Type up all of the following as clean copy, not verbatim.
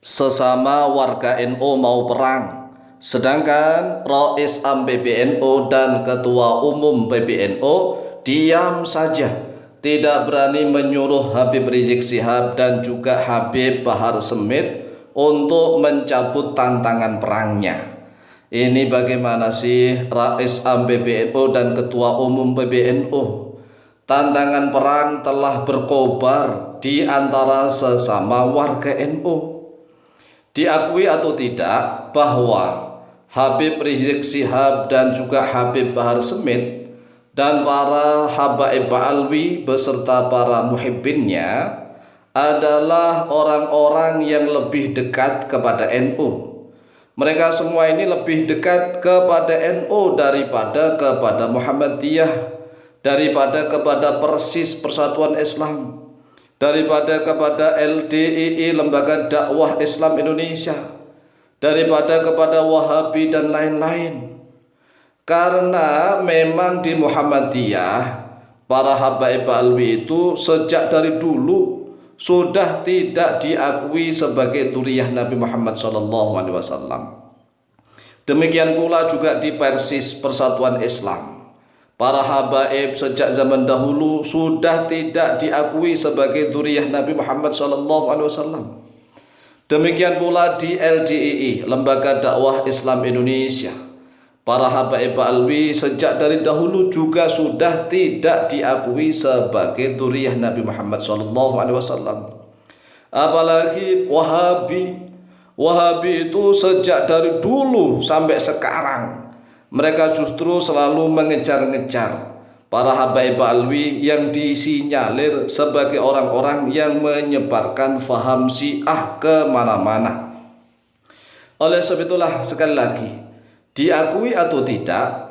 Sesama warga NU mau perang, sedangkan Rais Am PBNU dan Ketua Umum PBNU diam saja, tidak berani menyuruh Habib Rizik Syihab dan juga Habib Bahar Smith untuk mencabut tantangan perangnya. Ini bagaimana sih Rais Am PBNU dan Ketua Umum PBNU? Tantangan perang telah berkobar di antara sesama warga NU. Diakui atau tidak bahwa Habib Rizik Syihab dan juga Habib Bahar Smith dan para habaib Ba'alwi beserta para muhibbinnya adalah orang-orang yang lebih dekat kepada NU. Mereka semua ini lebih dekat kepada NU daripada kepada Muhammadiyah, daripada kepada Persis Persatuan Islam, daripada kepada LDII, Lembaga Dakwah Islam Indonesia, daripada kepada Wahabi dan lain-lain. Karena memang di Muhammadiyah para habaib Ba'alwi itu sejak dari dulu sudah tidak diakui sebagai dzurriyyah Nabi Muhammad SAW. Demikian pula juga di Persis Persatuan Islam. Para habaib sejak zaman dahulu sudah tidak diakui sebagai dzurriyyah Nabi Muhammad SAW. Demikian pula di LDII, Lembaga Dakwah Islam Indonesia. Para habaib Ba'alwi sejak dari dahulu juga sudah tidak diakui sebagai dzurriyyah Nabi Muhammad SAW. Apalagi Wahabi itu sejak dari dulu sampai sekarang mereka justru selalu mengejar-ngejar para habaib Ba'alwi yang disinyalir sebagai orang-orang yang menyebarkan faham Syiah kemana-mana. Oleh sebab itulah sekali lagi, diakui atau tidak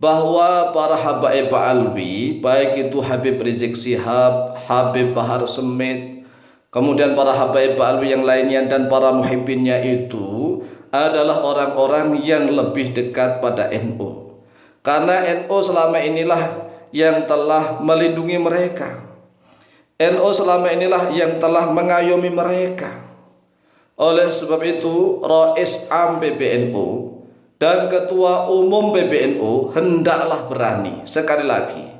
bahwa para habaib Ba'alwi, baik itu Habib Rizik Syihab, Habib Bahar Smith, kemudian para habaib Ba'alwi yang lainnya dan para muhibbinnya itu adalah orang-orang yang lebih dekat pada NU. Karena NU selama inilah yang telah melindungi mereka. NU selama inilah yang telah mengayomi mereka. Oleh sebab itu, Rais Am PBNU dan Ketua Umum PBNU hendaklah berani, sekali lagi,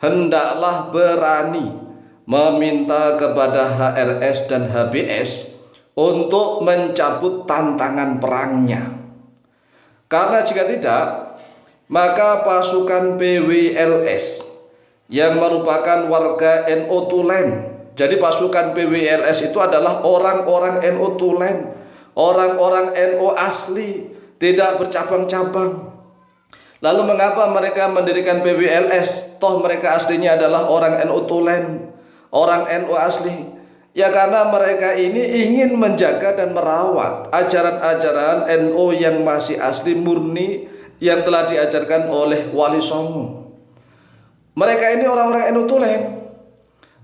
hendaklah berani meminta kepada HRS dan HBS untuk mencabut tantangan perangnya. Karena jika tidak, maka pasukan PWLS yang merupakan warga NU Tulen, jadi pasukan PWLS itu adalah orang-orang NU Tulen, orang-orang NU asli, tidak bercabang-cabang. Lalu mengapa mereka mendirikan PWLS? Toh mereka aslinya adalah orang NU Tulen, orang NU asli. Ya karena mereka ini ingin menjaga dan merawat ajaran-ajaran NU yang masih asli murni yang telah diajarkan oleh Wali Songo. Mereka ini orang-orang NU Tulen.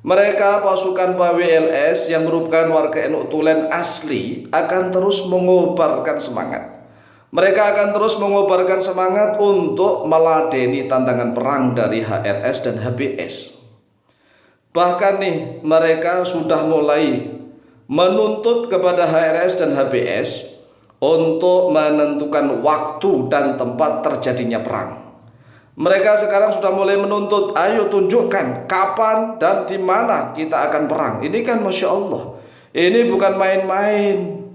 Mereka pasukan PWLS yang merupakan warga NU Tulen asli akan terus mengobarkan semangat. Mereka akan terus mengobarkan semangat untuk meladeni tantangan perang dari HRS dan HBS. Bahkan nih mereka sudah mulai menuntut kepada HRS dan HBS untuk menentukan waktu dan tempat terjadinya perang. Mereka sekarang sudah mulai menuntut, ayo tunjukkan kapan dan di mana kita akan perang. Ini kan Masya Allah, ini bukan main-main.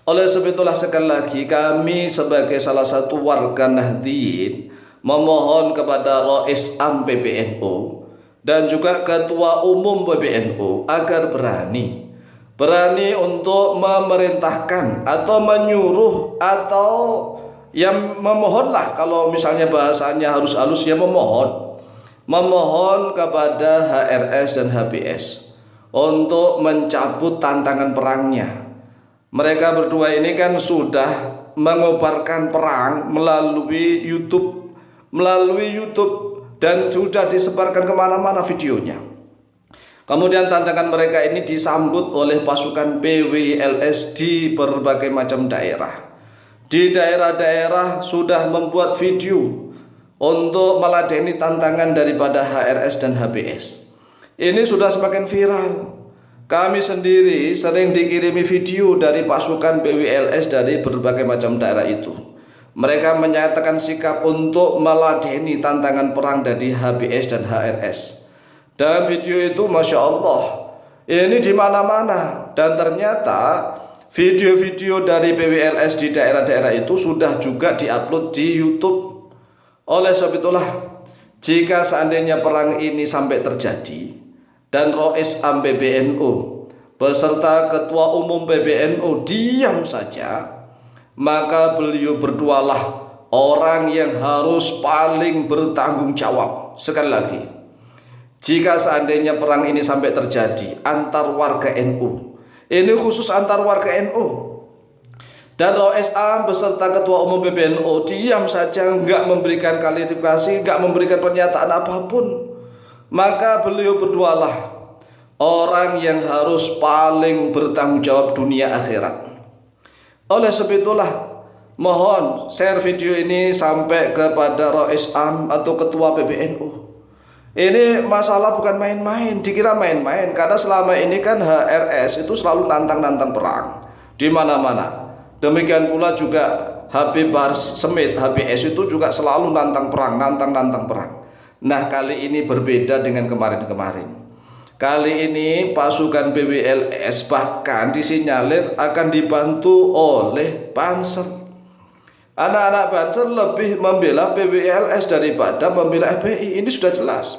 Oleh sebab itulah sekali lagi kami sebagai salah satu warga Nahdliyin memohon kepada Rais Am PBNU dan juga Ketua Umum PBNU agar berani untuk memerintahkan atau menyuruh atau yang memohonlah, kalau misalnya bahasanya harus halus ya memohon kepada HRS dan HBS untuk mencabut tantangan perangnya. Mereka berdua ini kan sudah mengobarkan perang melalui YouTube dan sudah disebarkan kemana-mana videonya. Kemudian tantangan mereka ini disambut oleh pasukan PWLS di berbagai macam daerah. Di daerah-daerah sudah membuat video untuk meladeni tantangan daripada HRS dan HBS. Ini sudah semakin viral. Kami sendiri sering dikirimi video dari pasukan PWLS dari berbagai macam daerah itu. Mereka menyatakan sikap untuk meladeni tantangan perang dari HBS dan HRS. Dan video itu Masya Allah, ini di mana-mana. Dan ternyata video-video dari PWLS di daerah-daerah itu sudah juga diupload di YouTube. Oleh sebab itulah, jika seandainya perang ini sampai terjadi dan Rois Am PBNU beserta Ketua Umum PBNU diam saja, maka beliau berdualah orang yang harus paling bertanggung jawab. Sekali lagi, jika seandainya perang ini sampai terjadi antar warga NU, ini khusus antar warga NU, dan Rois Am beserta Ketua Umum PBNU diam saja, nggak memberikan klarifikasi, nggak memberikan pernyataan apapun, maka beliau berdualah orang yang harus paling bertanggung jawab dunia akhirat. Oleh sebab itulah, mohon share video ini sampai kepada Rois Am atau Ketua PBNU. Ini masalah bukan main-main, dikira main-main, karena selama ini kan HRS itu selalu nantang-nantang perang di mana-mana. Demikian pula juga Habib Bahar Smith, HBS itu juga selalu nantang perang, nantang perang. Nah, kali ini berbeda dengan kemarin-kemarin. Kali ini pasukan PWLS bahkan disinyalir akan dibantu oleh Banser. Anak-anak Banser lebih membela PWLS daripada membela FPI. Ini sudah jelas.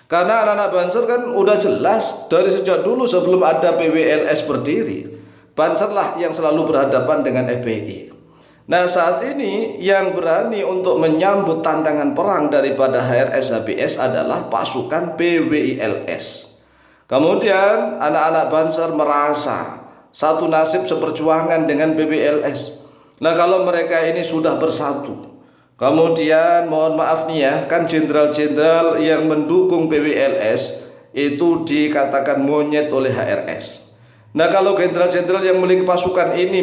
Karena anak-anak Banser kan udah jelas dari sejak dulu sebelum ada PWLS berdiri, Banser lah yang selalu berhadapan dengan FPI. Nah, saat ini yang berani untuk menyambut tantangan perang daripada HRS HBS adalah pasukan PWILS. Kemudian anak-anak Banser merasa satu nasib seperjuangan dengan PWLS. Nah, kalau mereka ini sudah bersatu, kemudian mohon maaf nih ya, kan jenderal-jenderal yang mendukung PWLS itu dikatakan monyet oleh HRS. Nah, kalau jenderal-jenderal yang memiliki pasukan ini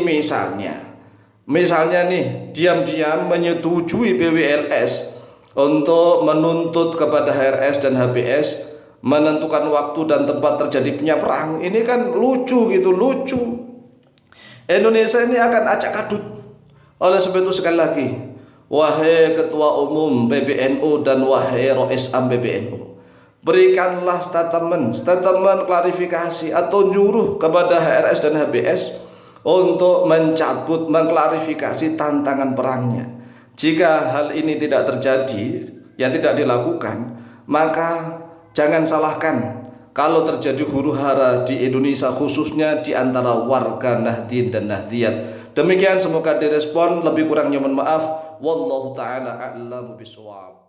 misalnya nih diam-diam menyetujui PWLS untuk menuntut kepada HRS dan HBS menentukan waktu dan tempat terjadinya perang, ini kan lucu gitu, lucu. Indonesia ini akan acak adut. Oleh sebab itu sekali lagi, wahai Ketua Umum PBNU dan wahai Rois Am PBNU, berikanlah statement klarifikasi atau nyuruh kepada HRS dan HBS untuk mencabut, mengklarifikasi tantangan perangnya. Jika hal ini tidak terjadi, yang tidak dilakukan, maka jangan salahkan kalau terjadi huru-hara di Indonesia, khususnya di antara warga Nahdien dan Nahdiyat. Demikian, semoga direspon, lebih kurangnya mohon maaf. Wallahu ta'ala a'lamu bishawab.